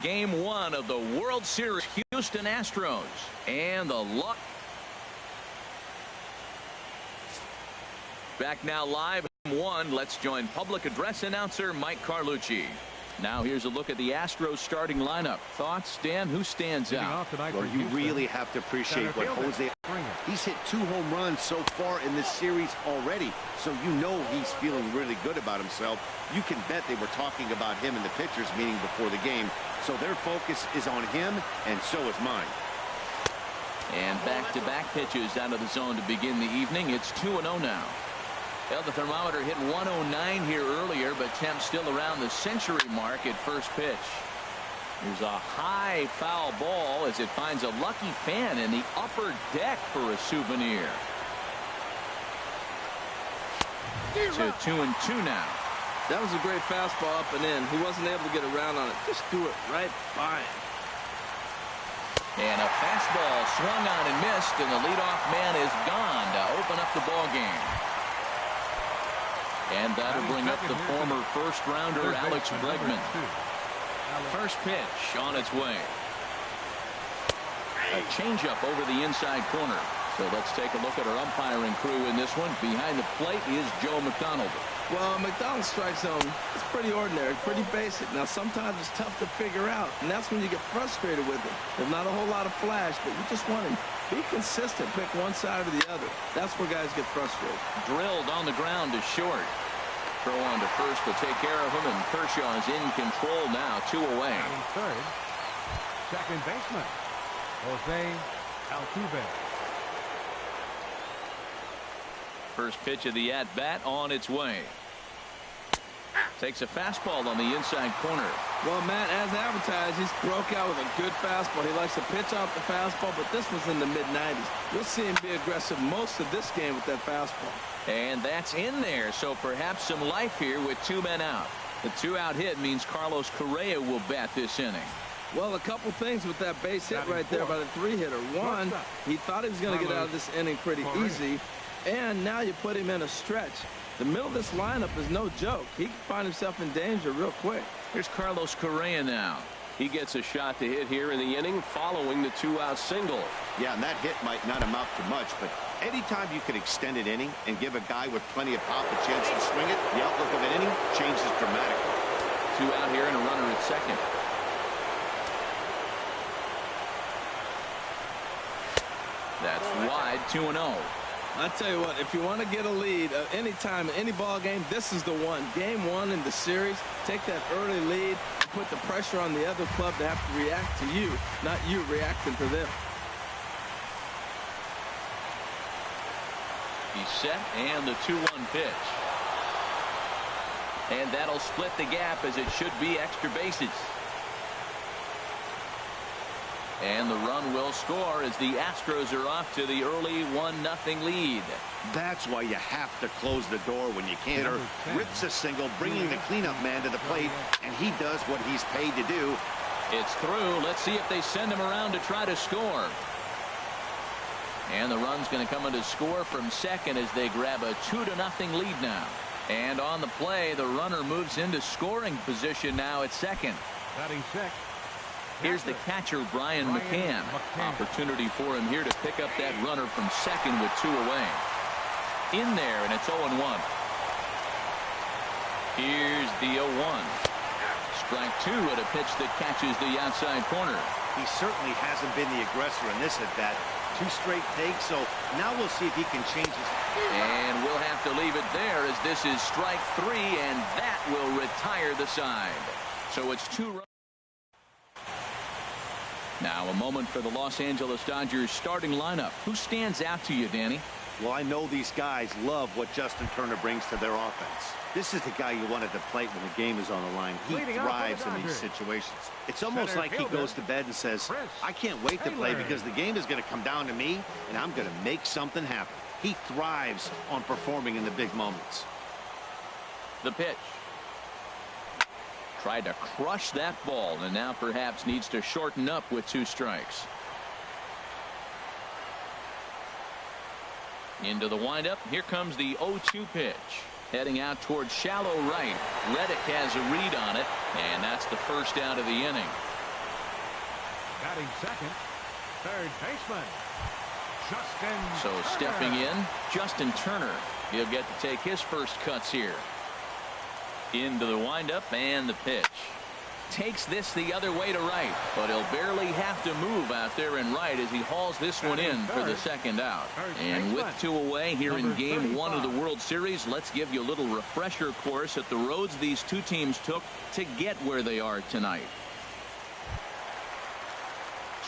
Game 1 of the World Series, Houston Astros, and the luck. Back now live. 1. Let's join public address announcer Mike Carlucci. Now here's a look at the Astros starting lineup. Thoughts, Dan? Who stands out? Well, you really have to appreciate what Jose. He's hit 2 home runs so far in this series already, so you know he's feeling really good about himself. You can bet they were talking about him in the pitchers meeting before the game, so their focus is on him, and so is mine. And back-to-back pitches out of the zone to begin the evening. It's 2-0 now. Well, the thermometer hit 109 here earlier, but temps still around the century mark at first pitch. There's a high foul ball as it finds a lucky fan in the upper deck for a souvenir. To 2-2 now. That was a great fastball up and in. He wasn't able to get around on it. Just threw it right by him. And a fastball swung on and missed, and the leadoff man is gone to open up the ball game. And that'll bring up the former first-rounder Alex Bregman. First pitch on its way. A changeup over the inside corner. So let's take a look at our umpiring crew in this one. Behind the plate is Joe McDonald. Well, McDonald's strike zone is pretty ordinary, pretty basic. Now, sometimes it's tough to figure out, and that's when you get frustrated with it. There's not a whole lot of flash, but you just want to be consistent, pick one side or the other. That's where guys get frustrated. Drilled on the ground to short. Throw on to first will take care of him, and Kershaw is in control now, 2 away. Third, second baseman, Jose Altuve. First pitch of the at-bat on its way. Takes a fastball on the inside corner. Well, Matt, as advertised, he's broke out with a good fastball. He likes to pitch off the fastball, but this was in the mid-90s. You'll see him be aggressive most of this game with that fastball. And that's in there, so perhaps some life here with 2 men out. The 2-out hit means Carlos Correa will bat this inning. Well, a couple things with that base hit right there by the 3-hitter. One, he thought he was going to get out of this inning pretty easy, and now you put him in a stretch. The middle of this lineup is no joke. He can find himself in danger real quick. Here's Carlos Correa now. He gets a shot to hit here in the inning following the 2-out single. Yeah, and that hit might not amount to much, but anytime you can extend an inning and give a guy with plenty of pop a chance to swing it, the outlook of an inning changes dramatically. 2 out here and a runner at second. That's wide, 2-0. I tell you what, if you want to get a lead any time, any ball game, this is the one. Game 1 in the series, take that early lead and put the pressure on the other club to have to react to you, not you reacting to them. He's set, and the 2-1 pitch. And that'll split the gap as it should be extra bases. And the run will score as the Astros are off to the early 1-0 lead. That's why you have to close the door when you can. Or rips a single, bringing the cleanup man to the plate, and he does what he's paid to do. It's through. Let's see if they send him around to try to score. And the run's going to come in to score from second as they grab a 2-0 lead now. And on the play, the runner moves into scoring position now at second. Batting sixth. Here's the catcher, Brian McCann. Opportunity for him here to pick up that runner from second with 2 away. In there, and it's 0-1. Here's the 0-1. Strike 2 at a pitch that catches the outside corner. He certainly hasn't been the aggressor in this at-bat. 2 straight takes, so now we'll see if he can change his... And we'll have to leave it there as this is strike 3, and that will retire the side. So it's 2 runs. Now a moment for the Los Angeles Dodgers starting lineup. Who stands out to you, Danny? Well, I know these guys love what Justin Turner brings to their offense. This is the guy you want at the plate when the game is on the line. He thrives in these situations. It's almost like he goes to bed and says, I can't wait to play because the game is going to come down to me, and I'm going to make something happen. He thrives on performing in the big moments. The pitch. Tried to crush that ball, and now perhaps needs to shorten up with 2 strikes. Into the windup. Here comes the 0-2 pitch. Heading out towards shallow right. Reddick has a read on it, and that's the first out of the inning. Batting second, third baseman, Justin So Turner. stepping in, Justin Turner. He'll get to take his first cuts here. Into the windup and the pitch. Takes this the other way to right, but he'll barely have to move out there in right as he hauls this one in for the second out. And with 2 away here in game 1 of the World Series, let's give you a little refresher course at the roads these two teams took to get where they are tonight.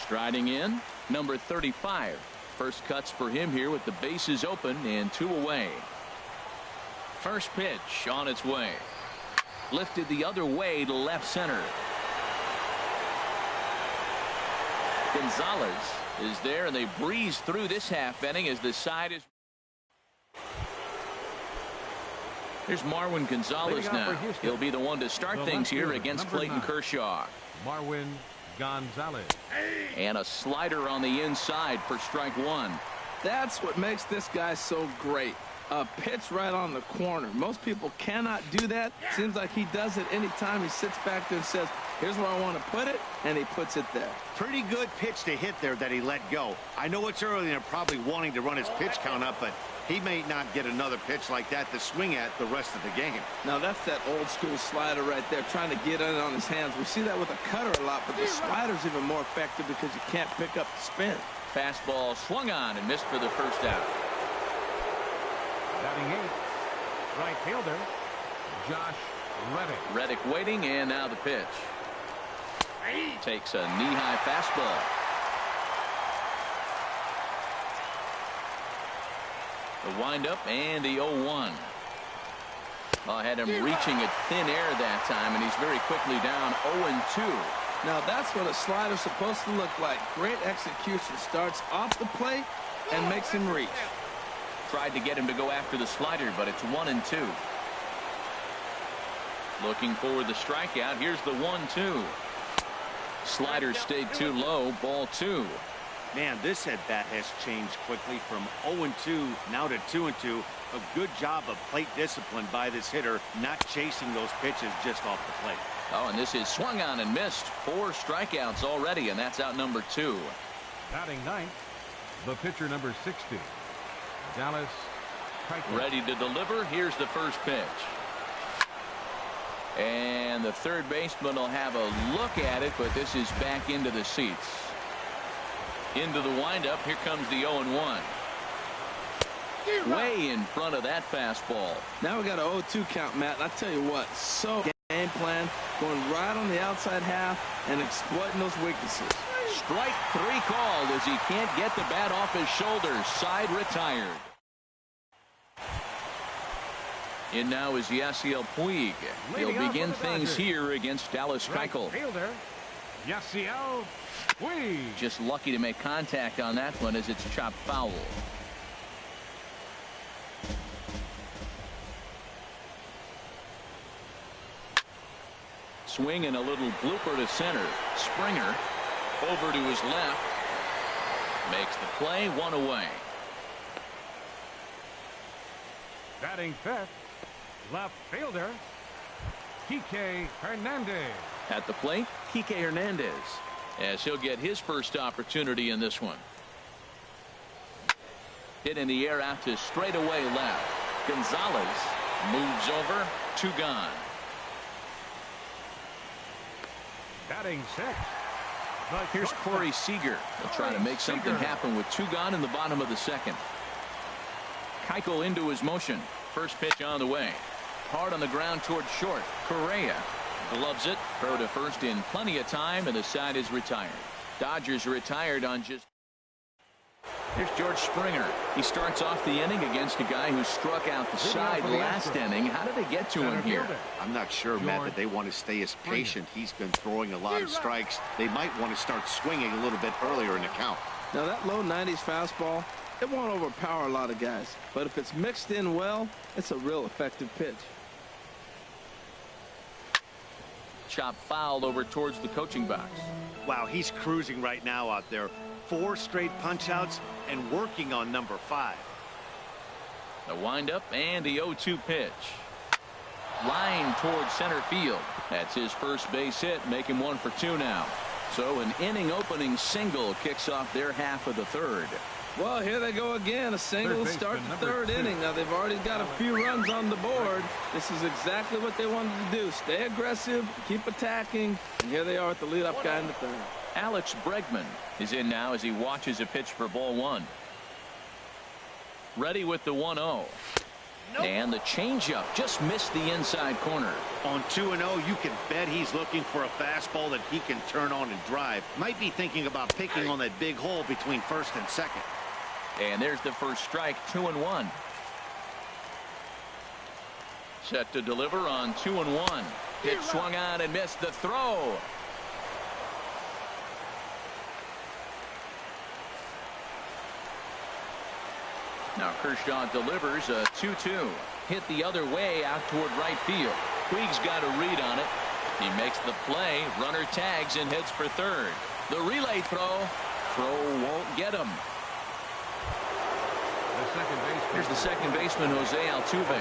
Striding in, number 35. First cuts for him here with the bases open and 2 away. First pitch on its way. Lifted the other way to left center. Gonzalez is there, and they breeze through this half inning as the side is. Here's Marwin Gonzalez now. He'll be the one to start things here against Clayton Kershaw. Marwin Gonzalez. And a slider on the inside for strike 1. That's what makes this guy so great. A pitch right on the corner. Most people cannot do that. Seems like he does it anytime he sits back there and says, here's where I want to put it, and he puts it there. Pretty good pitch to hit there that he let go. I know it's early and they're probably wanting to run his pitch count up, but he may not get another pitch like that to swing at the rest of the game. Now that's that old school slider right there, trying to get in on his hands. We see that with a cutter a lot, but the slider's even more effective because you can't pick up the spin. Fastball swung on and missed for the first out. Batting 8th, right fielder, Josh Reddick. Reddick waiting, and now the pitch. Takes a knee-high fastball. The windup and the 0-1. I had him reaching at thin air that time, and he's very quickly down 0-2. Now that's what a slider's supposed to look like. Great execution. Starts off the plate and makes him reach. Tried to get him to go after the slider, but it's 1-2. Looking for the strikeout. Here's the 1-2. Slider stayed too low. Ball 2. Man, this at-bat has changed quickly from 0-2 now to 2-2. A good job of plate discipline by this hitter, not chasing those pitches just off the plate. Oh, and this is swung on and missed. 4 strikeouts already, and that's out number 2. Batting 9th, the pitcher number 60, Dallas Keuchel. Ready to deliver. Here's the first pitch. And the third baseman will have a look at it, but this is back into the seats. Into the windup. Here comes the 0-1. Way in front of that fastball. Now we got an 0-2 count, Matt. And I tell you what, so game plan, going right on the outside half and exploiting those weaknesses. Strike 3 called as he can't get the bat off his shoulders. Side retired. In now is Yasiel Puig. He'll begin things here against Dallas Keuchel. Fielder, Yasiel Puig. Just lucky to make contact on that one as it's chopped foul. Swing and a little blooper to center. Springer over to his left. Makes the play. 1 away. Batting 5th, left fielder, Kike Hernandez. At the plate, Kike Hernandez, as he'll get his first opportunity in this one. Hit in the air out to straightaway left. Gonzalez moves over. 2 gone. Batting 6th. Here's Corey Seager. He'll try to make something happen with 2 gone in the bottom of the second. Keuchel into his motion. First pitch on the way. Hard on the ground toward short. Correa gloves it. Throw to first in plenty of time, and the side is retired. Dodgers retired on just. Here's George Springer. He starts off the inning against a guy who struck out the side last inning. How did they get to him here? I'm not sure, Matt, that they want to stay as patient. He's been throwing a lot of strikes. They might want to start swinging a little bit earlier in the count. Now that low 90s fastball, it won't overpower a lot of guys. But if it's mixed in well, it's a real effective pitch. Chop fouled over towards the coaching box. Wow, he's cruising right now out there. 4 straight punch-outs and working on number 5. The windup and the 0-2 pitch. Line towards center field. That's his first base hit. Make him 1 for 2 now. So an inning-opening single kicks off their half of the third. Well, here they go again. A single to start the third inning. Now, they've already got a few runs on the board. This is exactly what they wanted to do. Stay aggressive, keep attacking, and here they are with the leadoff guy in the third. Alex Bregman is in now as he watches a pitch for ball one. Ready with the 1-0. And the changeup just missed the inside corner. On 2-0, you can bet he's looking for a fastball that he can turn on and drive. Might be thinking about picking on that big hole between first and second. And there's the first strike, 2-1. Set to deliver on 2-1. Pitch swung on and missed the throw. Now Kershaw delivers a 2-2. Hit the other way out toward right field. Puig's got a read on it. He makes the play. Runner tags and heads for third. The relay throw. Throw won't get him. Here's the second baseman, Jose Altuve.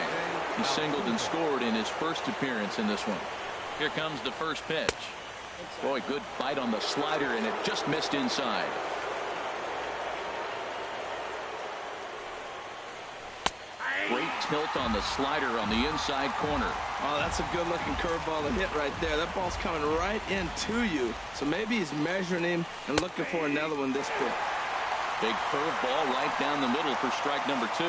He singled and scored in his first appearance in this one. Here comes the first pitch. Boy, good bite on the slider, and it just missed inside. Great tilt on the slider on the inside corner. Oh, that's a good-looking curveball to hit right there. That ball's coming right into you. So maybe he's measuring him and looking for another one this pitch. Big curveball right down the middle for strike number 2.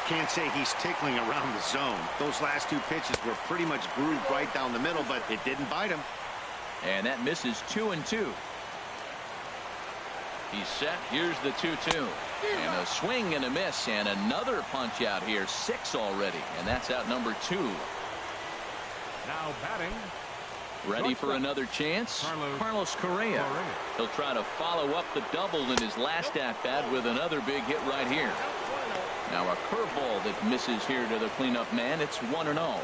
Can't say he's tickling around the zone. Those last two pitches were pretty much grooved right down the middle, but it didn't bite him. And that misses 2-2. He's set. Here's the 2-2. And a swing and a miss, and another punch out here. 6 already, and that's out number 2. Now batting. Ready for another chance? Carlos Correa. He'll try to follow up the double in his last at-bat with another big hit right here. Now a curveball that misses here to the cleanup man. It's 1-0.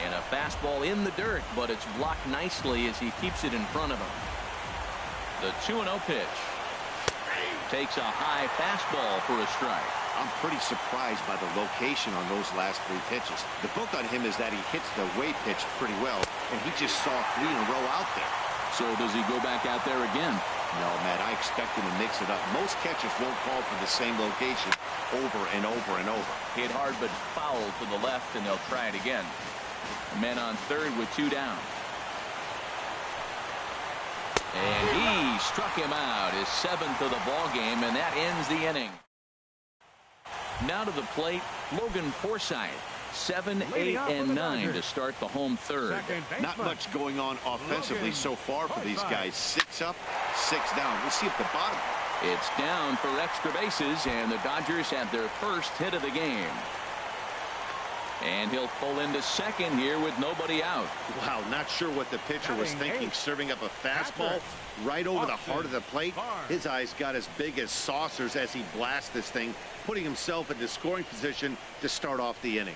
And a fastball in the dirt, but it's blocked nicely as he keeps it in front of him. The 2-0 pitch. Takes a high fastball for a strike. I'm pretty surprised by the location on those last 3 pitches. The book on him is that he hits the way pitch pretty well, and he just saw 3 in a row out there. So does he go back out there again? No, Matt, I expect him to mix it up. Most catchers won't call for the same location over and over and over. Hit hard but foul to the left, and they'll try it again. Men on third with 2 down. And he struck him out, his 7th of the ball game, and that ends the inning. Now to the plate, Logan Forsythe. 7, 8, and 9 to start the home third. Not much going on offensively so far for these guys. 6 up, 6 down. We'll see if the bottom. It's down for extra bases, and the Dodgers have their first hit of the game. And he'll pull into second here with nobody out. Wow, not sure what the pitcher was thinking, serving up a fastball right over the heart of the plate. His eyes got as big as saucers as he blasts this thing, putting himself into scoring position to start off the inning.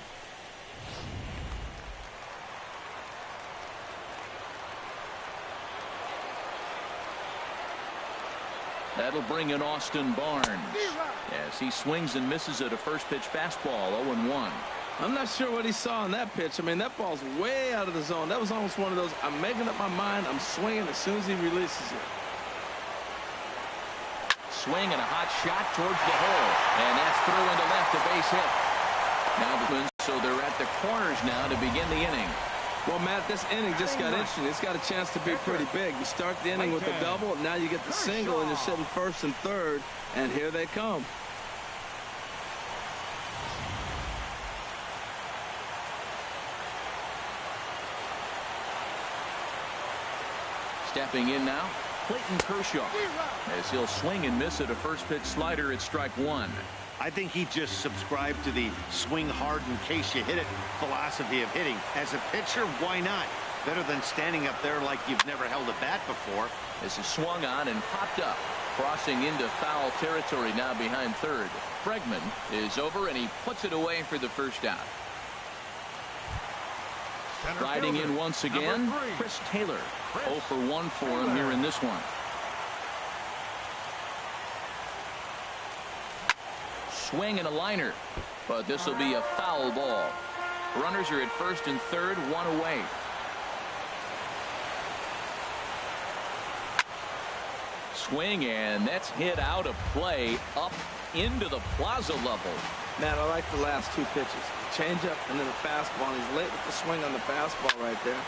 That'll bring in Austin Barnes as he swings and misses at a first pitch fastball. 0-1. I'm not sure what he saw on that pitch. I mean, that ball's way out of the zone. That was almost one of those, I'm making up my mind, I'm swinging as soon as he releases it. Swing and a hot shot towards the hole, and that's through into left, a base hit. Now the Twins, so they're at the corners now to begin the inning. Well, Matt, this inning just got interesting. It's got a chance to be pretty big. You start the inning with a double, now you get the single, and you're sitting first and third, and here they come. Stepping in now, Clayton Kershaw, as he'll swing and miss at a first pitch slider at strike 1. I think he just subscribed to the swing hard in case you hit it philosophy of hitting. As a pitcher, why not? Better than standing up there like you've never held a bat before. This is swung on and popped up, crossing into foul territory now behind third. Bregman is over, and he puts it away for the first out. Riding in once again, Chris Taylor. 0 for 1 for him here in this one. Swing and a liner, but this will be a foul ball. Runners are at first and third, one away. Swing, and that's hit out of play up into the plaza level. Man, I like the last two pitches. Change up and then the fastball. And he's late with the swing on the fastball right there.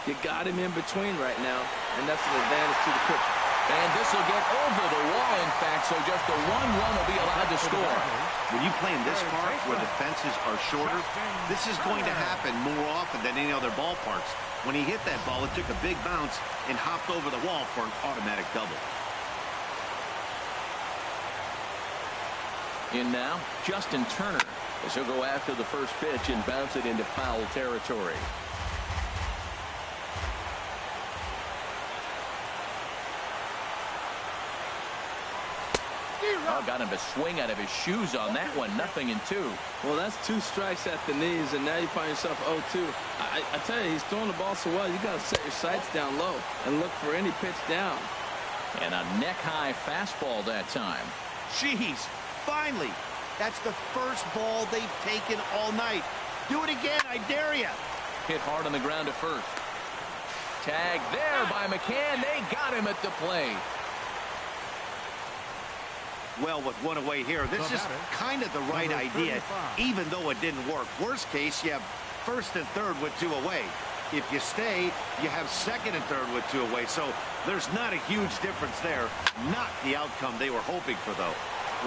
You got him in between right now, and that's an advantage to the pitcher. And this will get over the wall, in fact, so just the 1 run will be allowed to score. When you play in this park where the fences are shorter, this is going to happen more often than any other ballparks. When he hit that ball, it took a big bounce and hopped over the wall for an automatic double. In now, Justin Turner, as he'll go after the first pitch and bounce it into foul territory. Oh, got him to swing out of his shoes on that one. 0-2. Well, that's 2 strikes at the knees, and now you find yourself 0-2. I tell you, he's throwing the ball so well, you got to set your sights down low and look for any pitch down. And a neck-high fastball that time. Jeez, finally. That's the first ball they've taken all night. Do it again, I dare you. Hit hard on the ground to first. Tag there by McCann. They got him at the plate. Well, with one away here, this is kind of the right idea, even though it didn't work. Worst case, you have first and third with 2 away. If you stay, you have second and third with 2 away. So there's not a huge difference there. Not the outcome they were hoping for, though.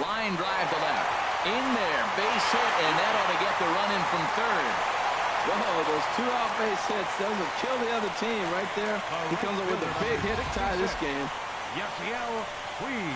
Line drive to left. In there, base hit, and that ought to get the run in from third. Whoa, those 2 out base hits, those will kill the other team right there. He comes up with a big hit to tie this game. Yasiel Puig.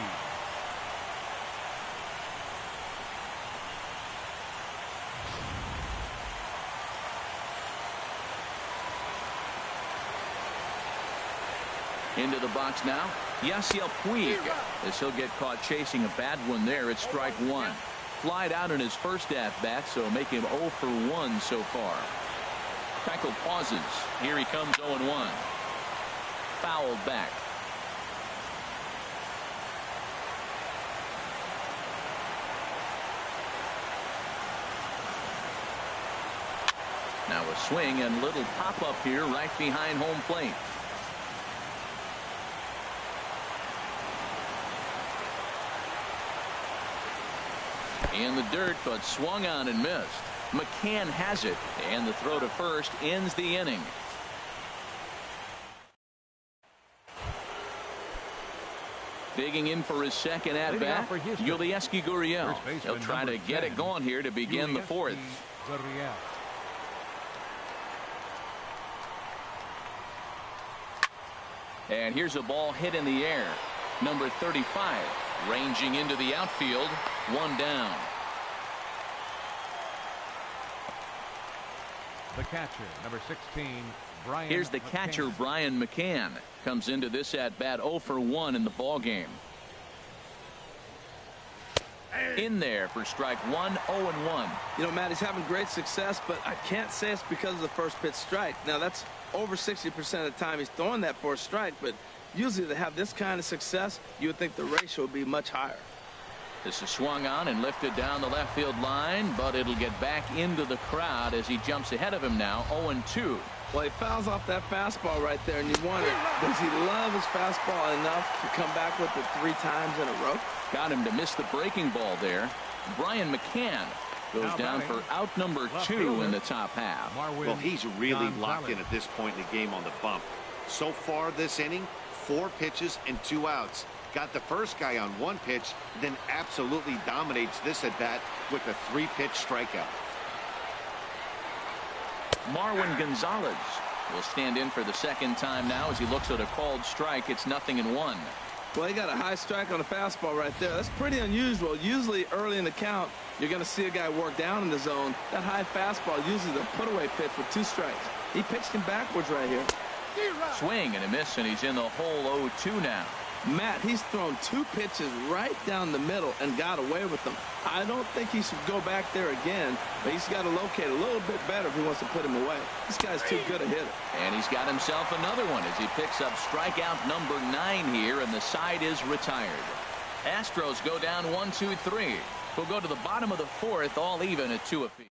Into the box now, Yasiel Puig, as he'll get caught chasing a bad one there. It's strike 1. Flied out in his first at-bat, so make him 0 for 1 so far. Keuchel pauses. Here he comes 0-1. Fouled back. Now a swing and little pop-up here right behind home plate. In the dirt, but swung on and missed. McCann has it, and the throw to first ends the inning. Digging in for his second at-bat, Yulieski Gurriel. He'll try to get it going here to begin the fourth. And here's a ball hit in the air. Number 35, ranging into the outfield, 1 down. The catcher, number 16, Brian. Here's the catcher, Brian McCann. Comes into this at-bat 0 for 1 in the ball game. In there for strike 1, 0-1. You know, Matt, he's having great success, but I can't say it's because of the first pitch strike. Now, that's over 60% of the time he's throwing that for a strike, but usually to have this kind of success, you would think the ratio would be much higher. This is swung on and lifted down the left field line, but it'll get back into the crowd as he jumps ahead of him now, 0-2. Well, he fouls off that fastball right there, and you wonder, does he love his fastball enough to come back with it 3 times in a row? Got him to miss the breaking ball there. Brian McCann goes down for out number 2 in the top half. Well, he's really locked in at this point in the game on the bump. So far this inning, 4 pitches and 2 outs. Got the first guy on 1 pitch, then absolutely dominates this at bat with a 3-pitch strikeout. Marwin Gonzalez will stand in for the second time now as he looks at a called strike. It's 0-1. Well, he got a high strike on the fastball right there. That's pretty unusual. Usually early in the count, you're going to see a guy work down in the zone. That high fastball, usually the put-away pitch with 2 strikes. He pitched him backwards right here. Swing and a miss, and he's in the hole 0-2 now. Matt, he's thrown 2 pitches right down the middle and got away with them. I don't think he should go back there again, but he's got to locate a little bit better if he wants to put him away. This guy's too good a hitter. And he's got himself another one as he picks up strikeout number 9 here, and the side is retired. Astros go down 1-2-3. We'll go to the bottom of the 4th, all even at 2 apiece.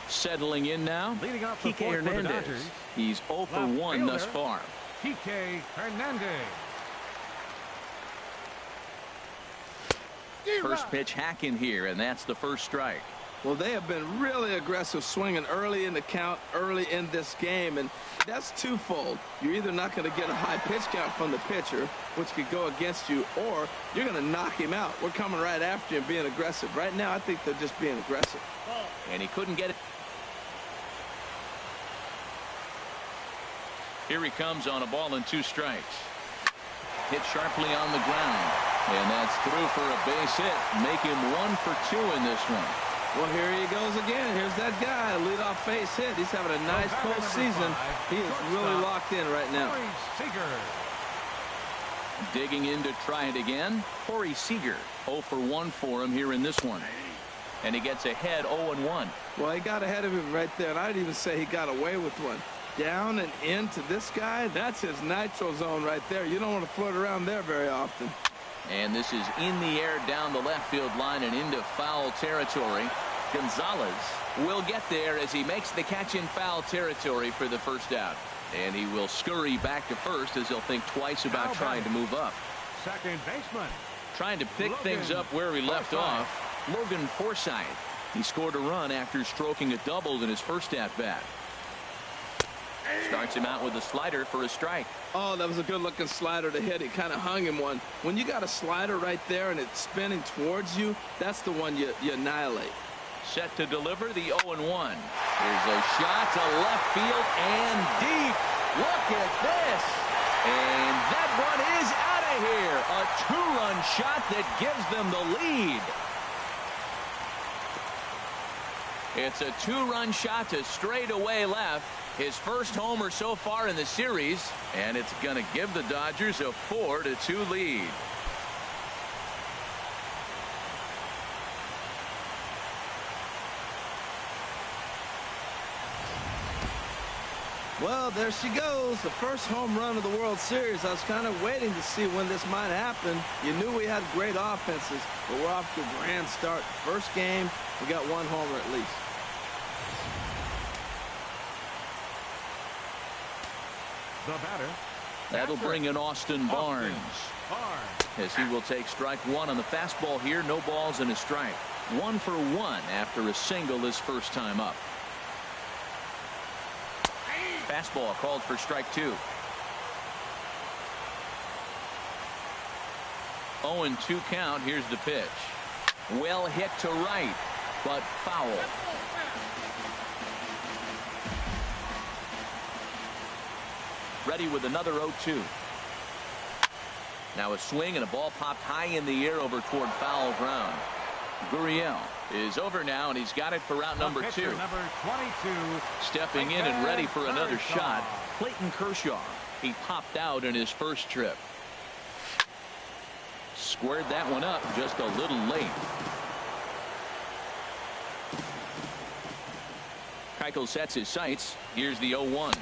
Settling in now, Leading off the Kike fourth for the Hernandez. Dodgers, He's 0 for left 1 thus fielder. far. Kike Hernandez. First pitch hack in here, and that's the first strike. Well, they have been really aggressive swinging early in the count, early in this game, and that's twofold. You're either not going to get a high pitch count from the pitcher, which could go against you, or you're going to knock him out. We're coming right after you and being aggressive. Right now, I think they're just being aggressive. And he couldn't get it. Here he comes on a ball and 2 strikes. Hit sharply on the ground, and that's through for a base hit. Make him 1 for 2 in this one. Well, here he goes again. Here's that guy, leadoff face hit. He's having a nice postseason. He is really locked in right now. Digging in to try it again. Corey Seager, 0 for 1 for him here in this one. And he gets ahead 0-1. Well, he got ahead of him right there, and I'd even say he got away with one. Down and into this guy, that's his nitro zone right there. You don't want to float around there very often. And this is in the air down the left field line and into foul territory. Gonzalez will get there as he makes the catch in foul territory for the first out. And he will scurry back to first as he'll think twice about trying to move up. Second baseman. Trying to pick things up where he left off. Logan Forsythe. He scored a run after stroking a double in his first at-bat. Starts him out with a slider for a strike. Oh, that was a good-looking slider to hit. It kind of hung him one. When you got a slider right there and it's spinning towards you, that's the one you annihilate. Set to deliver the 0-1. Here's a shot to left field and deep. Look at this. And that one is out of here. A 2-run shot that gives them the lead. It's a 2-run shot to straightaway left. His first homer so far in the series, and it's going to give the Dodgers a 4-2 lead. Well, there she goes, the first home run of the World Series. I was kind of waiting to see when this might happen. You knew we had great offenses, but we're off to a grand start. First game, we got 1 homer at least. The batter. That'll bring in Austin Barnes, as he will take strike 1 on the fastball here. No balls and a strike. 1 for 1 after a single his first time up. Fastball called for strike 2. 0-2 count. Here's the pitch. Well hit to right, but foul. Ready with another 0-2. Now a swing and a ball popped high in the air over toward foul ground. Gurriel is over now, and he's got it for out number 2. Number 22. Stepping in and ready for another shot, Clayton Kershaw. He popped out in his first trip. Squared that one up just a little late. Keuchel sets his sights. Here's the 0-1.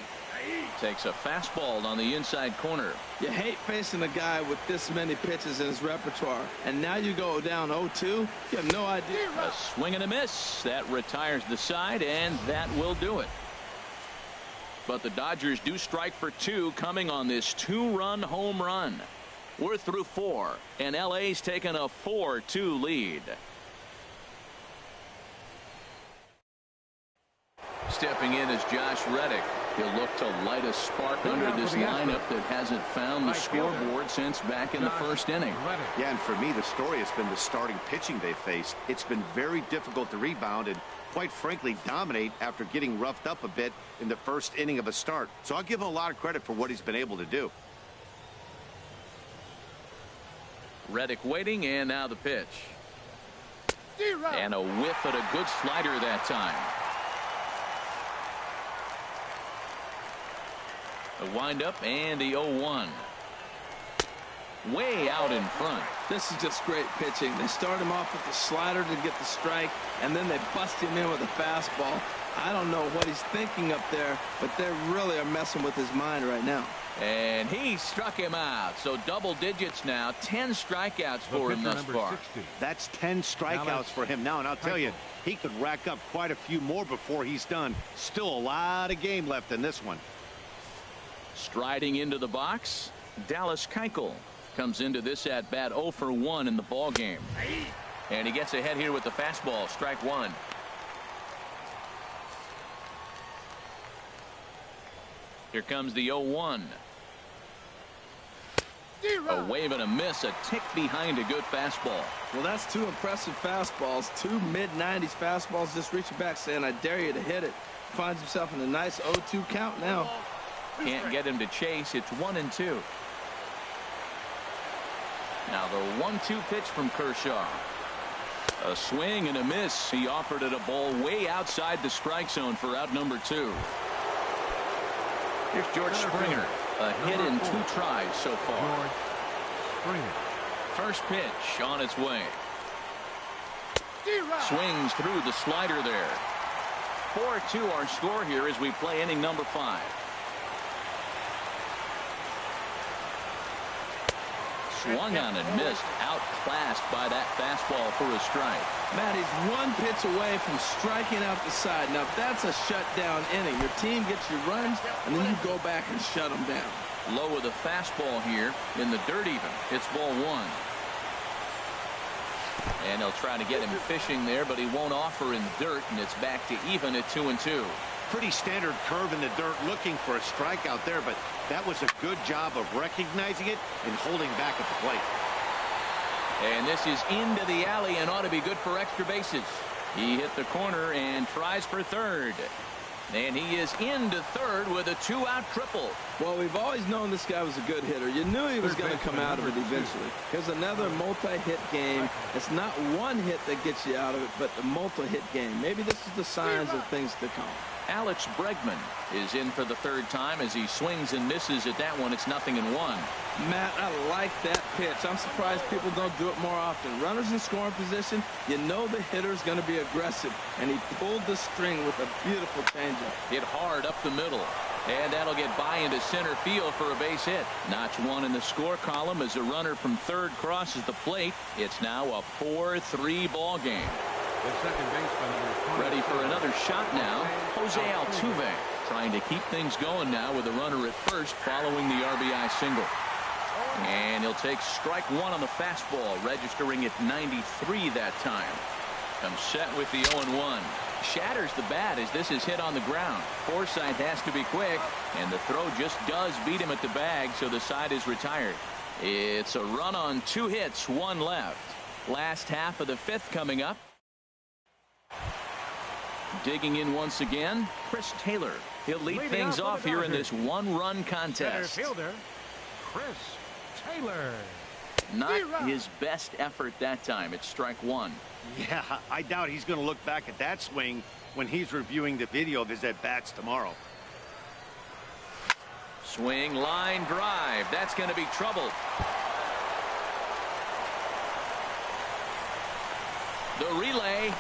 Takes a fastball on the inside corner. You hate facing a guy with this many pitches in his repertoire, and now you go down 0-2. You have no idea. A swing and a miss. That retires the side, and that will do it. But the Dodgers do strike for 2 coming on this 2-run home run. We're through 4, and LA's taken a 4-2 lead. Stepping in is Josh Reddick. He'll look to light a spark under this lineup that hasn't found the scoreboard since back in the first inning. Yeah, and for me, the story has been the starting pitching they faced. It's been very difficult to rebound and, quite frankly, dominate after getting roughed up a bit in the first inning of a start. So I'll give him a lot of credit for what he's been able to do. Reddick waiting, and now the pitch. And a whiff at a good slider that time. A windup and the 0-1. way out in front. This is just great pitching. They start him off with the slider to get the strike, and then they bust him in with a fastball. I don't know what he's thinking up there, but they really are messing with his mind right now. And he struck him out. So double digits now. 10 strikeouts for him thus far. 60. That's 10 strikeouts for him now, and I'll tell you, he could rack up quite a few more before he's done. Still a lot of game left in this one. Striding into the box, Dallas Keuchel comes into this at bat 0 for 1 in the ball game. And he gets ahead here with the fastball. Strike one. Here comes the 0-1. A wave and a miss, a tick behind a good fastball. Well, that's two impressive fastballs, two mid-90s fastballs just reaching back saying, I dare you to hit it. Finds himself in a nice 0-2 count now. Can't get him to chase. It's 1-2. Now the 1-2 pitch from Kershaw. A swing and a miss. He offered it a ball way outside the strike zone for out number 2. Here's George Springer. A hit in 2 tries so far. George Springer. First pitch on its way. Swings through the slider there. 4-2 our score here as we play inning number 5. Swung on and missed. Outclassed by that fastball for a strike. Matt, he's 1 pitch away from striking out the side. Now that's a shutdown inning. Your team gets your runs and then you go back and shut them down. Low with a fastball here in the dirt even. It's ball 1. And he'll try to get him fishing there, but he won't offer in the dirt, and it's back to even at 2-2. Pretty standard curve in the dirt, looking for a strikeout there, but that was a good job of recognizing it and holding back at the plate. And this is into the alley and ought to be good for extra bases. He hit the corner and tries for third. And he is into third with a 2-out triple. Well, we've always known this guy was a good hitter. You knew he was going to come out of it eventually. Here's another multi-hit game. It's not one hit that gets you out of it, but the multi-hit game. Maybe this is the signs of things to come. Alex Bregman is in for the 3rd time as he swings and misses at that one. It's 0-1. Matt, I like that pitch. I'm surprised people don't do it more often. Runners in scoring position, you know the hitter's going to be aggressive, and he pulled the string with a beautiful changeup. Hit hard up the middle, and that'll get by into center field for a base hit. Notch 1 in the score column as a runner from third crosses the plate. It's now a 4-3 ball game. The second baseman. Ready for another shot now. Jose Altuve trying to keep things going now with a runner at first following the RBI single. And he'll take strike 1 on the fastball, registering at 93 that time. Comes set with the 0-1. Shatters the bat as this is hit on the ground. Forsythe has to be quick, and the throw just does beat him at the bag, so the side is retired. It's a run on 2 hits, 1 left. Last half of the 5th coming up. Digging in once again, Chris Taylor. He'll lead things off here in this 1-run contest. Center fielder, Chris Taylor. Not his best effort that time. It's strike 1. Yeah, I doubt he's going to look back at that swing when he's reviewing the video of his at-bats tomorrow. Swing, line drive. That's going to be trouble. The relay,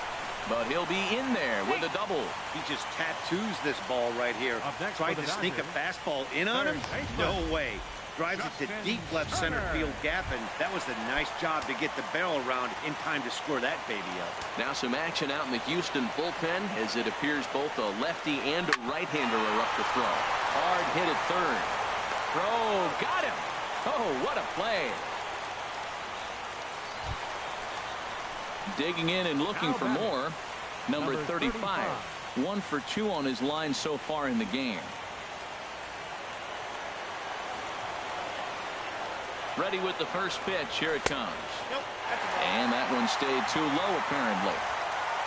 but he'll be in there with a double. He just tattoos this ball right here. Tried to sneak a fastball in on him? No way. Drives it to deep left center field gap, and that was a nice job to get the barrel around in time to score that baby up. Now some action out in the Houston bullpen as it appears both a lefty and a right-hander are up to throw. Hard hit at third. Throw, got him. Oh, what a play. Digging in and looking for more. Number 35. 1 for 2 on his line so far in the game. Ready with the first pitch. Here it comes. And that one stayed too low apparently.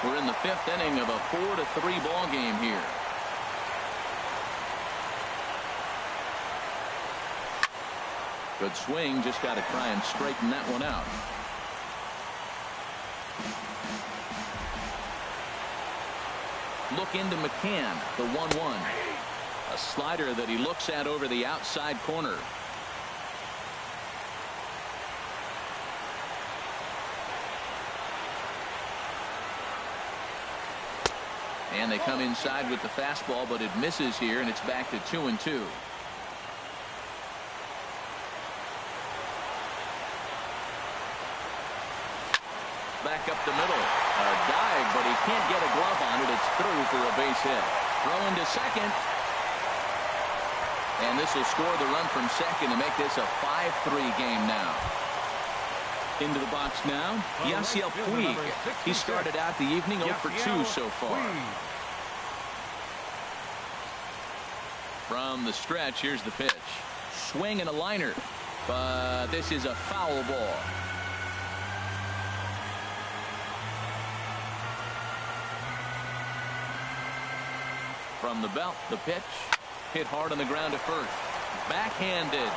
We're in the 5th inning of a 4-3 ball game here. Good swing. Just got to try and straighten that one out. Look into McCann, the 1-1. A slider that he looks at over the outside corner. And they come inside with the fastball, but it misses here, and it's back to 2-2. Back up the middle. A dive, but he can't get a glove on it. It's through for a base hit. Throw into second. And this will score the run from second to make this a 5-3 game now. Into the box now, Yasiel Puig. He started out the evening 0 for 2 so far. From the stretch, here's the pitch. Swing and a liner. But this is a foul ball. From the belt, the pitch. Hit hard on the ground to first. Backhanded.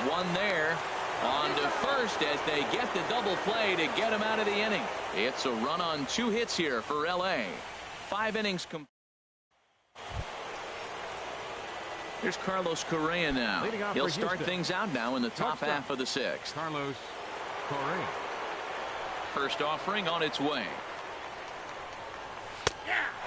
One there. On to first as they get the double play to get him out of the inning. It's a run on 2 hits here for L.A. 5 innings complete. Here's Carlos Correa now. He'll start things out now in the top half of the 6th. Carlos Correa. First offering on its way.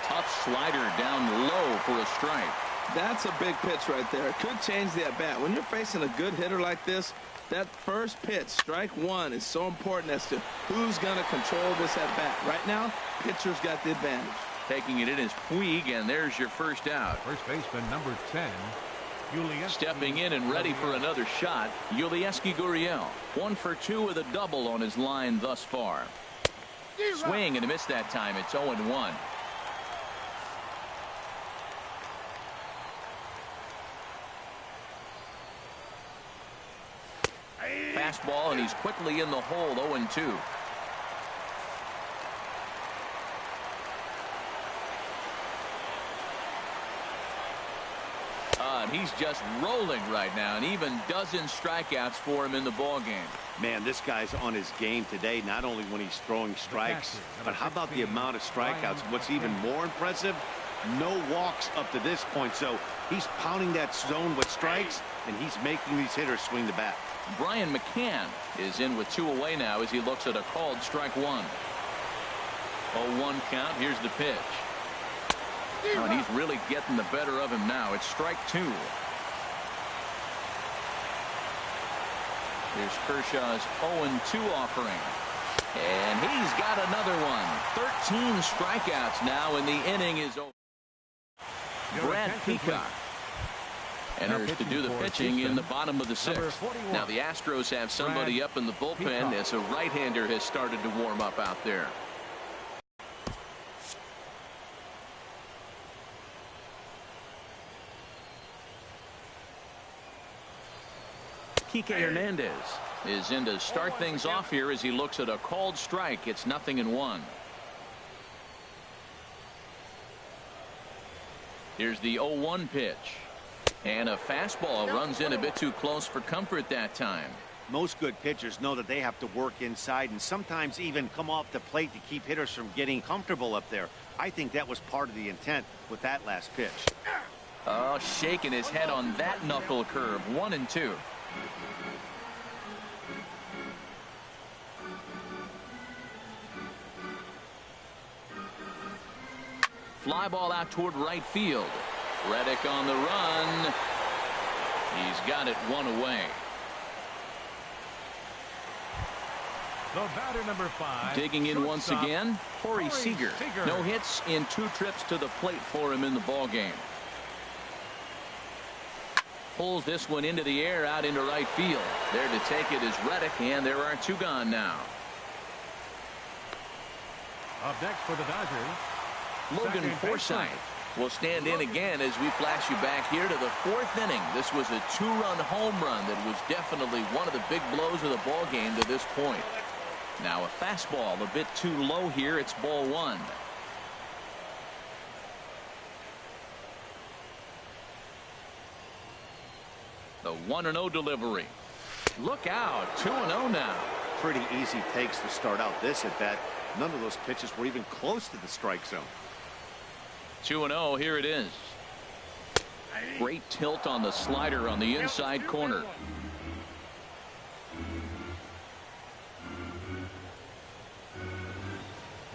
Tough slider down low for a strike. That's a big pitch right there. It could change the at-bat. When you're facing a good hitter like this, that first pitch, strike one, is so important as to who's going to control this at-bat. Right now, pitcher's got the advantage. Taking it in is Puig, and there's your first out. First baseman number 10. Stepping in and ready for another shot, Yulieski Gurriel. 1 for 2 with a double on his line thus far. Swing and a miss that time. It's 0-1. Fastball, and he's quickly in the hole. 0-2. And he's just rolling right now, and even dozen strikeouts for him in the ball game. Man, this guy's on his game today, not only when he's throwing strikes, but how about the amount of strikeouts? What's even more impressive, no walks up to this point. So he's pounding that zone with strikes, and he's making these hitters swing the bat. Brian McCann is in with 2 away now as he looks at a called strike one. 0-1 count. Here's the pitch. Oh, and he's really getting the better of him now. It's strike 2. Here's Kershaw's 0-2 offering. And he's got another one. 13 strikeouts now, and the inning is over. Brad Peacock enters to do the pitching in the bottom of the 6th. Now the Astros have somebody up in the bullpen as a right-hander has started to warm up out there. Kike Hernandez is in to start things off here as he looks at a called strike. It's 0-1. Here's the 0-1 pitch. And a fastball runs in a bit too close for comfort that time. Most good pitchers know that they have to work inside and sometimes even come off the plate to keep hitters from getting comfortable up there. I think that was part of the intent with that last pitch. Oh, shaking his head on that knuckle curve. 1-2. Fly ball out toward right field. Reddick on the run. He's got it 1 away. The batter number 5. Digging in once again, Corey Seager. No hits in 2 trips to the plate for him in the ball game. Pulls this one into the air out into right field. There to take it is Reddick, and there are 2 gone now. Up next for the Dodgers, Logan Forsythe will stand in again as we flash you back here to the 4th inning. This was a 2-run home run that was definitely one of the big blows of the ball game to this point. Now a fastball a bit too low here. It's ball 1. The 1-0 delivery. Look out. 2-0 now. Pretty easy takes to start out this at bat. None of those pitches were even close to the strike zone. 2-0. Here it is. Great tilt on the slider on the inside corner.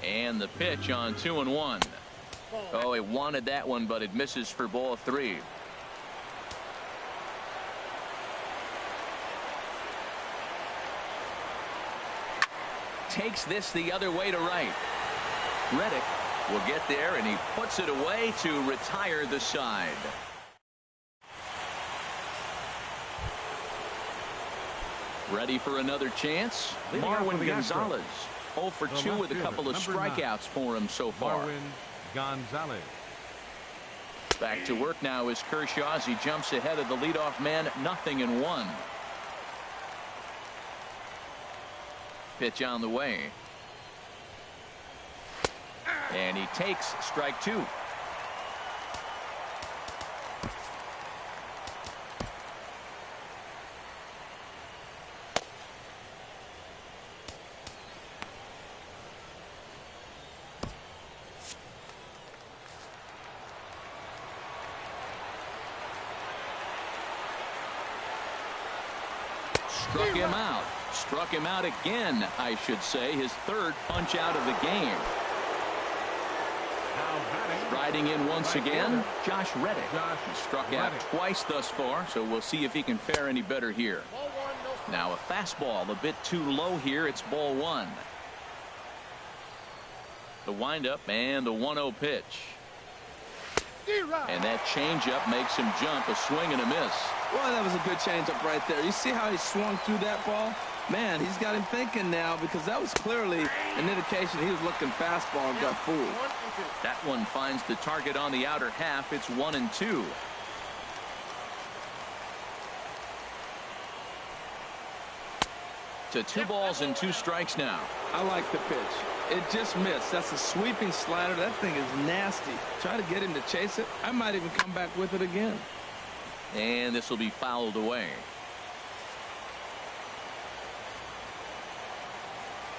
And the pitch on 2-1. Oh, he wanted that one, but it misses for ball 3. Takes this the other way to right. Reddick will get there, and he puts it away to retire the side. Ready for another chance? Marwin Gonzalez. 0 for 2 with a couple of strikeouts for him so far. Marwin Gonzalez. Back to work now is Kershaw as he jumps ahead of the leadoff man, 0-1. Pitch on the way. And he takes strike 2. Struck him out. Struck him out again, I should say. His 3rd punch out of the game. Riding in once again, Josh Reddick. He struck out twice thus far, so we'll see if he can fare any better here. Now a fastball a bit too low here. It's ball 1. The windup and the 1-0 pitch. And that changeup makes him jump. A swing and a miss. Boy, that was a good changeup right there. You see how he swung through that ball? Man, he's got him thinking now, because that was clearly an indication he was looking fastball and got fooled. That one finds the target on the outer half. It's 1-2. To 2 balls and 2 strikes now. I like the pitch. It just missed. That's a sweeping slider. That thing is nasty. Try to get him to chase it. I might even come back with it again. And this will be fouled away.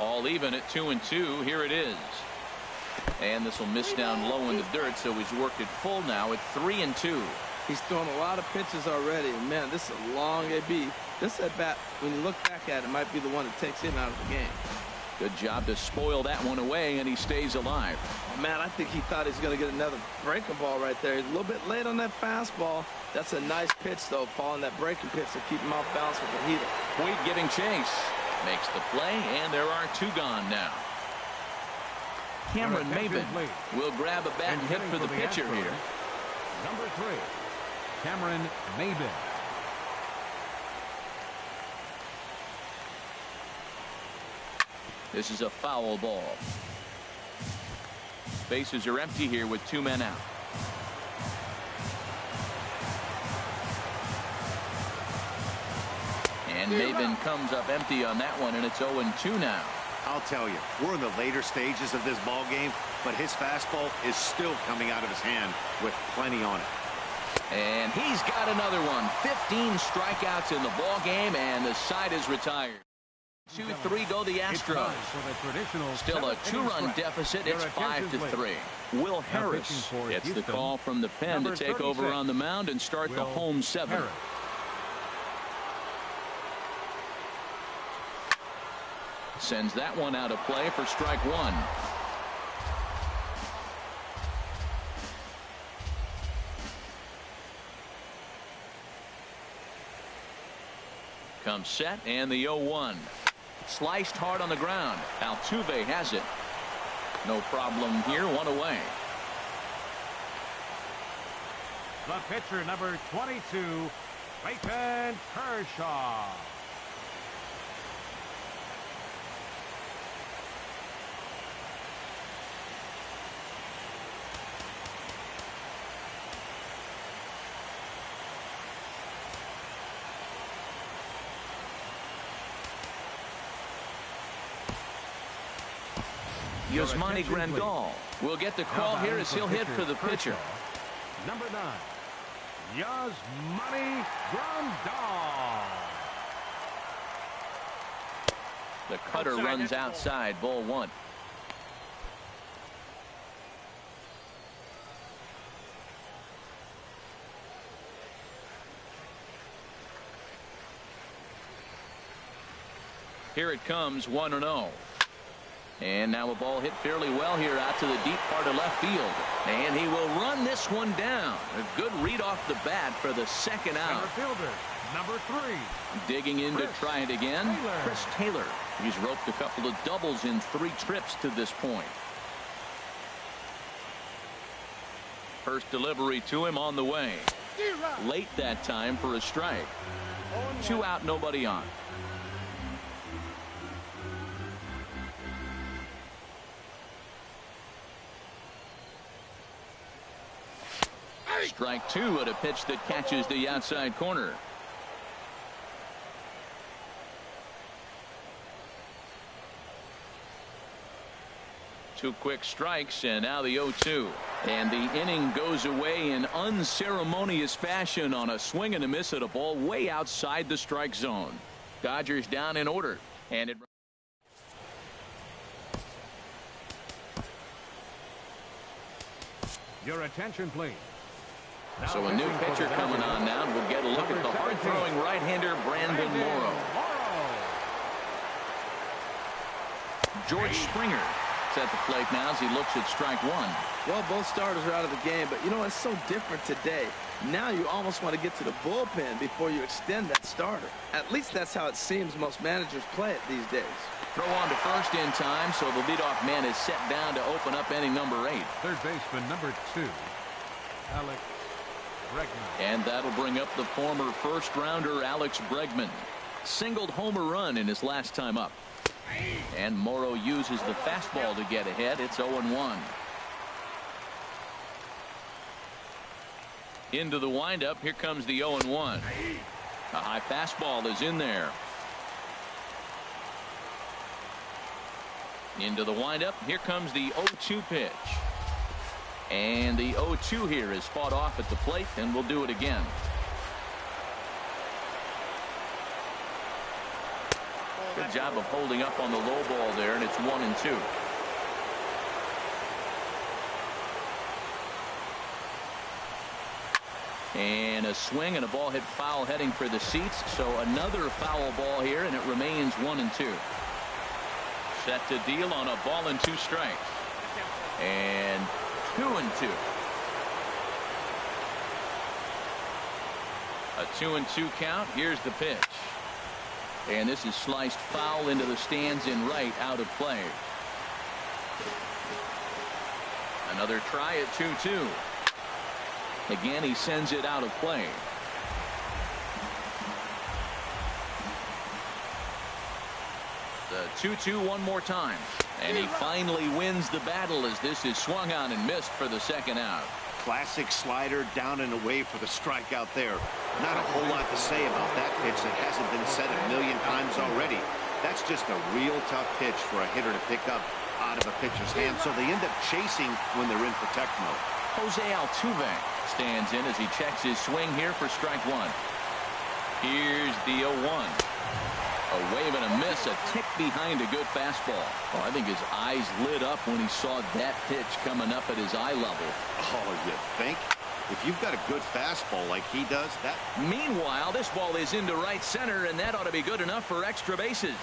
All even at 2-2. Here it is. And this will miss down low in the dirt, so he's worked it full now at 3-2. He's thrown a lot of pitches already. And man, this is a long AB. This at bat, when you look back at it, might be the one that takes him out of the game. Good job to spoil that one away, and he stays alive. Man, I think he thought he was going to get another breaking ball right there. He's a little bit late on that fastball. That's a nice pitch, though, following that breaking pitch to keep him off balance with the heater. Puig giving chase. Makes the play, and there are 2 gone now. Cameron Maben will grab a bat and hit for the pitcher here. Number 3, Cameron Maben. This is a foul ball. Bases are empty here with 2 men out. And Maben comes up empty on that one, and it's 0-2 now. I'll tell you, we're in the later stages of this ball game, but his fastball is still coming out of his hand with plenty on it. And he's got another one. 15 strikeouts in the ball game, and the side is retired. 2-3 go the Astros. Still a 2-run deficit. It's 5-3. Will Harris gets the call from the pen to take over on the mound and start the home 7. Sends that one out of play for strike 1. Comes set, and the 0-1. Sliced hard on the ground. Altuve has it. No problem here. 1 away. The pitcher, number 22, Clayton Kershaw. Yasmani Grandal will get the call here as he'll hit for the pitcher. Number 9, Yasmani Grandal. The cutter runs outside, ball 1. Here it comes, 1-0. And now a ball hit fairly well here out to the deep part of left field. And he will run this one down. A good read off the bat for the second out. Center fielder, number 3. Digging in to try it again. Chris Taylor. He's roped a couple of doubles in 3 trips to this point. First delivery to him on the way. Late that time for a strike. 2 out, nobody on. Strike 2 at a pitch that catches the outside corner. Two quick strikes, and now the 0-2. And the inning goes away in unceremonious fashion on a swing and a miss at a ball way outside the strike zone. Dodgers down in order. And it. Your attention, please. So a new pitcher coming on now, and we'll get a look at the hard-throwing right-hander Brandon Morrow. George Springer is at the plate now as he looks at strike 1. Well, both starters are out of the game, but you know, it's so different today. Now you almost want to get to the bullpen before you extend that starter. At least that's how it seems most managers play it these days. Throw on to first in time, so the leadoff man is set down to open up inning number 8. Third baseman number 2, Alex Bregman. And that'll bring up the former first-rounder Alex Bregman. Singled home run in his last time up. And Morrow uses the fastball to get ahead. It's 0-1. Into the windup. Here comes the 0-1. A high fastball is in there. Into the windup. Here comes the 0-2 pitch. And the 0-2 here is fought off at the plate, and we'll do it again. Good job of holding up on the low ball there, and it's 1-2. And a swing and a ball hit foul heading for the seats. So another foul ball here, and it remains 1-2. Set to deal on a ball and 2 strikes. And 2-2. A 2-2 count. Here's the pitch. And this is sliced foul into the stands in right, out of play. Another try at 2-2. Again, he sends it out of play. The 2-2 one more time. And he finally wins the battle as this is swung on and missed for the second out. Classic slider down and away for the strikeout there. Not a whole lot to say about that pitch that hasn't been said a million times already. That's just a real tough pitch for a hitter to pick up out of a pitcher's hand, so they end up chasing when they're in protect mode. Jose Altuve stands in as he checks his swing here for strike 1. Here's the 0-1. A wave and a miss, a tick behind a good fastball. Oh, I think his eyes lit up when he saw that pitch coming up at his eye level. Oh, you think? If you've got a good fastball like he does, that... Meanwhile, this ball is into right center, and that ought to be good enough for extra bases.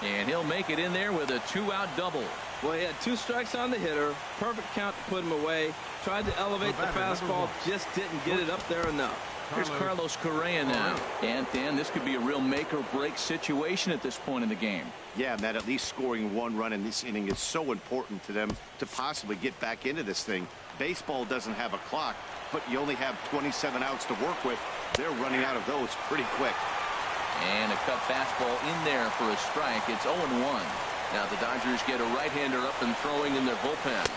And he'll make it in there with a 2-out double. Well, he had 2 strikes on the hitter. Perfect count to put him away. Tried to elevate the fastball, just didn't get it up there enough. Here's Carlos Correa now. And Dan, this could be a real make or break situation at this point in the game. Yeah, Matt, at least scoring 1 run in this inning is so important to them to possibly get back into this thing. Baseball doesn't have a clock, but you only have 27 outs to work with. They're running out of those pretty quick. And a cut fastball in there for a strike. It's 0-1. Now the Dodgers get a right-hander up and throwing in their bullpen.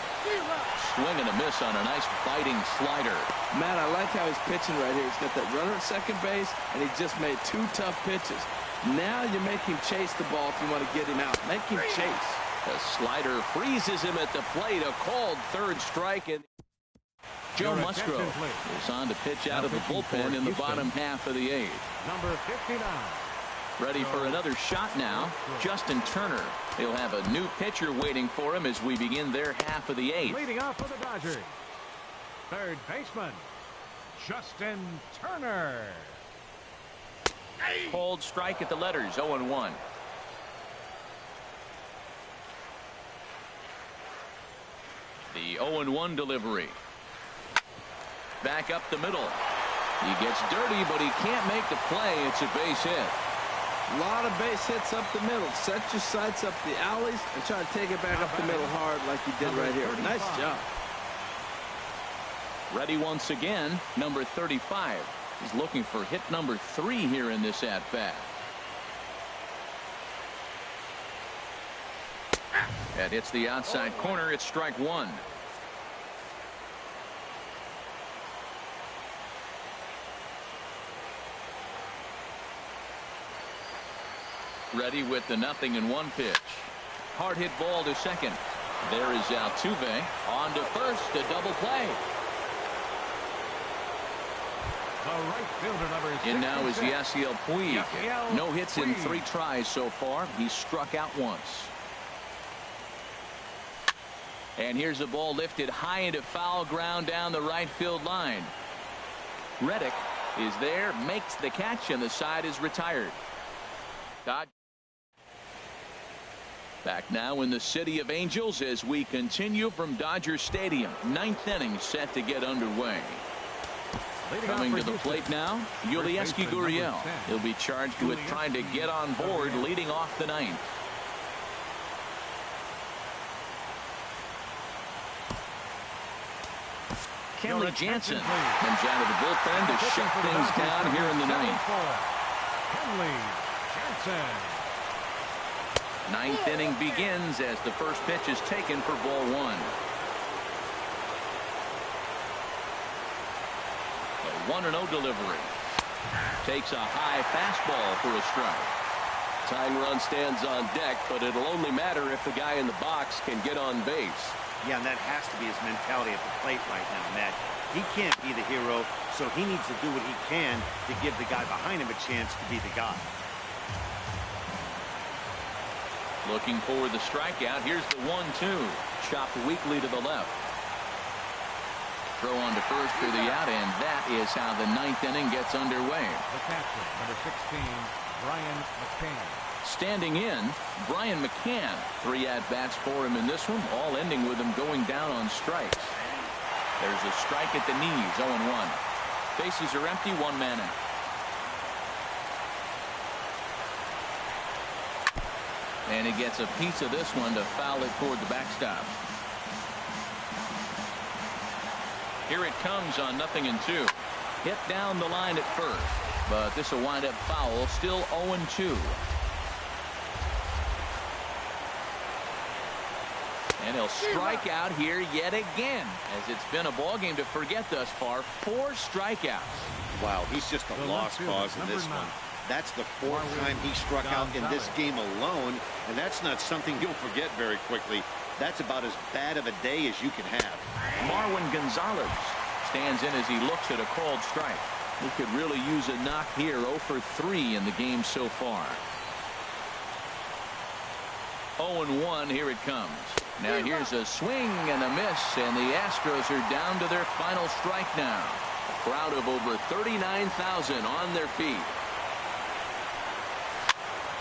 Swing and a miss on a nice biting slider. Matt, I like how he's pitching right here. He's got that runner at second base, and he just made 2 tough pitches. Now you make him chase the ball if you want to get him out. Make him chase. The slider freezes him at the plate. A called third strike. And Joe Musgrove is on to pitch out of the bullpen in the bottom half of the 8th. Number 59. Ready for another shot now. Justin Turner. He'll have a new pitcher waiting for him as we begin their half of the 8th. Leading off for the Dodgers, third baseman, Justin Turner. Cold strike at the letters, 0-1. The 0-1 delivery. Back up the middle. He gets dirty, but he can't make the play. It's a base hit. A lot of base hits up the middle. Set your sights up the alleys and try to take it back up the middle hard like you did right here. Nice job. Ready once again, number 35. He's looking for hit number 3 here in this at-bat. That hits the outside corner. It's strike 1. Ready with the 0-1 pitch. Hard hit ball to second. There is Altuve on to first. A double play. Right fielder, number in now is 66. Yasiel Puig. Yasiel No hits in Puig. 3 tries so far. He's struck out once. And here's the ball lifted high into foul ground down the right field line. Reddick is there, makes the catch, and the side is retired. Back now in the City of Angels as we continue from Dodger Stadium. 9th inning set to get underway. Coming to the plate now, Yulieski Gurriel. He'll be charged with trying to get on board leading off the 9th. Kenley Jansen comes out of the bullpen to shut things down here in the 9th. Kenley Jansen. 9th inning begins as the first pitch is taken for ball 1. The 1-0 delivery. Takes a high fastball for a strike. Tying run stands on deck, but it'll only matter if the guy in the box can get on base. Yeah, and that has to be his mentality at the plate right now, Matt. He can't be the hero, so he needs to do what he can to give the guy behind him a chance to be the guy. Looking for the strikeout. Here's the 1-2. Chopped weakly to the left. Throw on to first for the out, and that is how the 9th inning gets underway. The catcher, number 16, Brian McCann. Standing in, Brian McCann. 3 at-bats for him in this one, all ending with him going down on strikes. There's a strike at the knees, 0-1. Bases are empty, 1 man out. And he gets a piece of this one to foul it toward the backstop. Here it comes on 0-2. Hit down the line at first, but this will wind up foul. Still 0-2. And he'll strike out here yet again, as it's been a ball game to forget thus far. 4 strikeouts. Wow, he's just a lost cause in this one. That's the 4th time he struck out in this game alone, and that's not something you'll forget very quickly. That's about as bad of a day as you can have. Marwin Gonzalez stands in as he looks at a called strike. He could really use a knock here. 0 for 3 in the game so far. 0-1. Here it comes. Now here's a swing and a miss, and the Astros are down to their final strike now. A crowd of over 39,000 on their feet.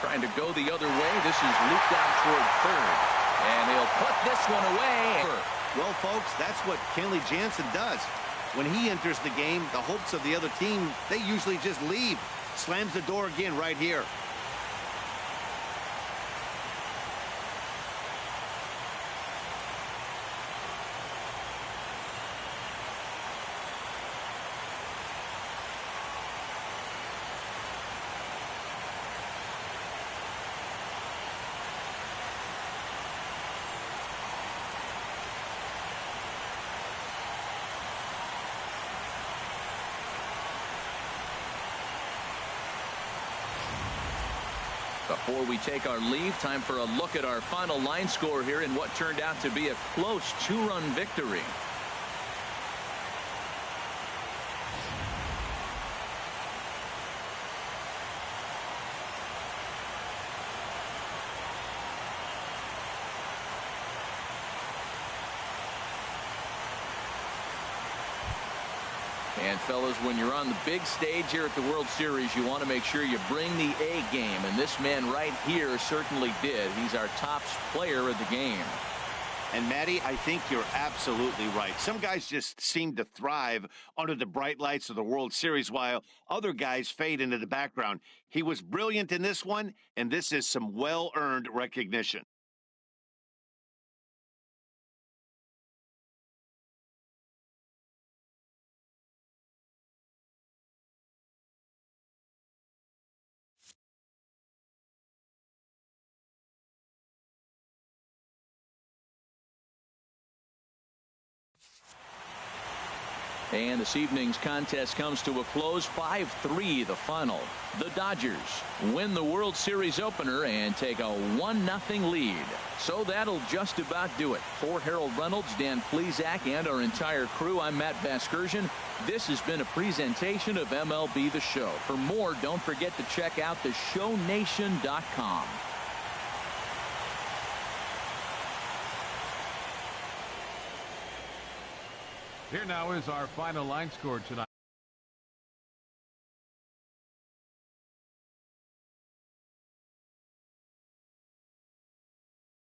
Trying to go the other way. This is looped out toward third. And he'll put this one away. Well, folks, that's what Kenley Jansen does. When he enters the game, the hopes of the other team, they usually just leave. Slams the door again right here. Before we take our leave, time for a look at our final line score here in what turned out to be a close 2-run victory. And fellas, when you're on the big stage here at the World Series, you want to make sure you bring the A game, and this man right here certainly did. He's our top player of the game. And, Matty, I think you're absolutely right. Some guys just seem to thrive under the bright lights of the World Series, while other guys fade into the background. He was brilliant in this one, and this is some well-earned recognition. And this evening's contest comes to a close. 5-3 the final. The Dodgers win the World Series opener and take a 1-0 lead. So that'll just about do it. For Harold Reynolds, Dan Plesac, and our entire crew, I'm Matt Vasgersian. This has been a presentation of MLB The Show. For more, don't forget to check out theshownation.com. Here now is our final line score tonight.